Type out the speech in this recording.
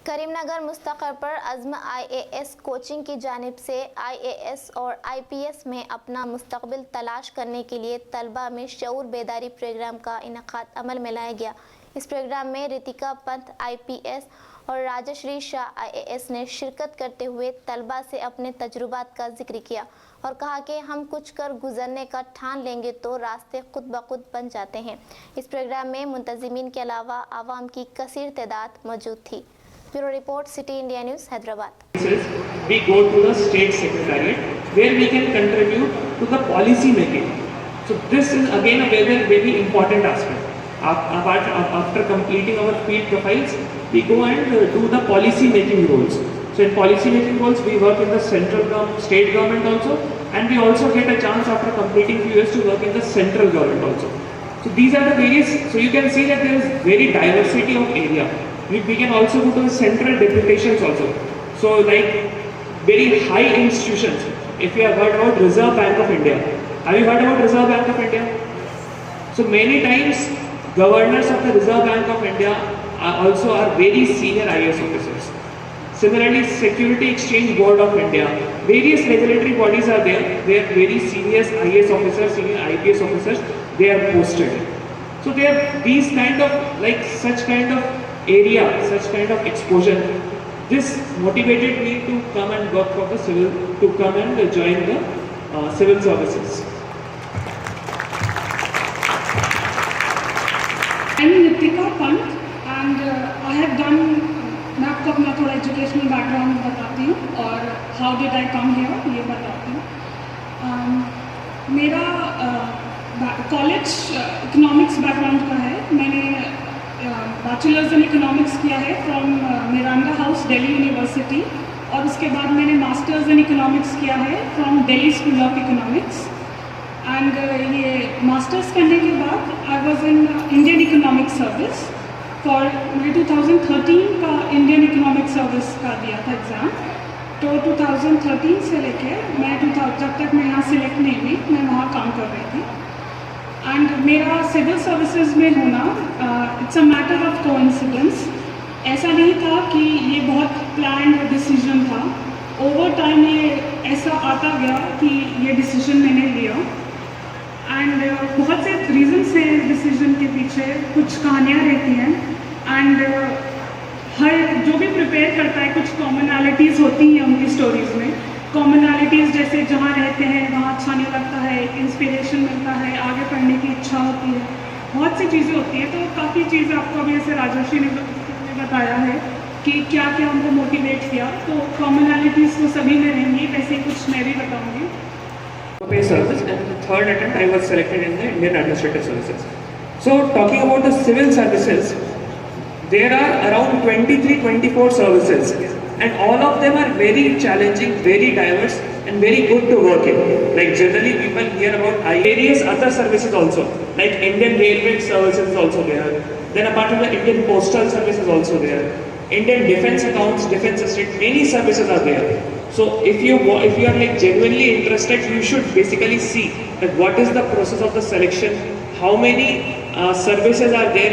करीमनगर मुस्तक़र पर अज़्म IAS coaching की जानिब से आईएएस और आईपीएस में अपना मुस्तक़बिल तलाश करने के लिए तलबा में शऊर बेदारी प्रोग्राम का इनेकाद अमल में लाया गया। इस प्रोग्राम में रितिका पंत आईपीएस और राजश्री शाह आईएएस ने शिरकत करते हुए तलबा से अपने तजुर्बात का जिक्र किया और कहा कि हम कुछ कर गुजरने का ठान लेंगे तो रास्ते खुद ब खुद बन जाते हैं। इस प्रोग्राम में मुंतज़िमीन के अलावा आवाम की कसीर तादाद मौजूद थी। Bureau report, city India news, Hyderabad. We go to the state secretariat where we can contribute to the policy making. So this is again a very important aspect. After completing our field profiles, we go and do the policy making roles. So in policy making roles, we work in the state government also, and we also get a chance after completing few years to work in the central government also. So these are the various. So you can see that there is very diversity of area. We can also go to the central deputations also. So like very high institutions. If you have heard about Reserve Bank of India, have you heard about Reserve Bank of India? So many times governors of the Reserve Bank of India are very senior IAS officers. Similarly, Security Exchange Board of India, various regulatory bodies are there where very senior IAS officers, senior IPS officers, they are posted. So they are these kind of like such kind of area, such kind of exposure. This motivated me to come and work for the civil, to come and join the civil services. I'm Ritika Pant and I have done, मैं आपको अपना थोड़ा educational background बताती हूँ और how did I come here ये बताती हूँ। मेरा कॉलेज इकोनॉमिक्स बैकग्राउंड का है। मैंने बैचलर्स इन इकोनॉमिक्स किया है from Miranda house Delhi university और उसके बाद मैंने मास्टर्स इन इकोनॉमिक्स किया है from Delhi school of economics. And ये मास्टर्स करने के बाद I was in Indian economic service for मैं 2013 का इंडियन इकोनॉमिक सर्विस का दिया था एग्ज़ाम। तो 2013 से लेके मैं जब तक मैं यहाँ सिलेक्ट नहीं हुई मैं वहाँ काम कर रही थी। एंड मेरा सिविल सर्विसेज में होना it's a matter of coincidence. ऐसा नहीं था कि ये बहुत प्लान्ड डिसीजन था। ओवर टाइम ये ऐसा आता गया कि ये डिसीजन मैंने लिया एंड बहुत से रीजंस हैं इस डिसीजन के पीछे, कुछ कहानियाँ रहती हैं एंड हर जो भी प्रिपेयर करता है कुछ कॉमनैलिटीज़ होती हैं उनकी स्टोरीज़ में। कॉमनैलिटीज़ जैसे जहाँ रहते हैं वहाँ अच्छा नहीं लगता है, इंस्पिरेशन मिलता है, आगे पढ़ने की इच्छा होती है, बहुत सी चीज़ें होती हैं। तो काफ़ी चीज़ें आपको अभी ऐसे राजश्री ने बताया है कि क्या क्या हमको मोटिवेट किया। तो कॉमनैलिटीज़ तो सभी में रहेंगी, वैसे ही कुछ मैं भी बताऊँगी। Service and the third attempt I was selected in the Indian Administrative Services. So talking about the civil services, there are around 23-24 services and all of them are very challenging, very diverse and very good to work in. Like generally people hear about various other services also, like Indian Railway Services is also there. Then apart from the Indian Postal Service is also there. Indian Defence Accounts, Defence Estate, many services are there. So if you are like genuinely interested, you should basically see that what is the process of the selection, how many services are there.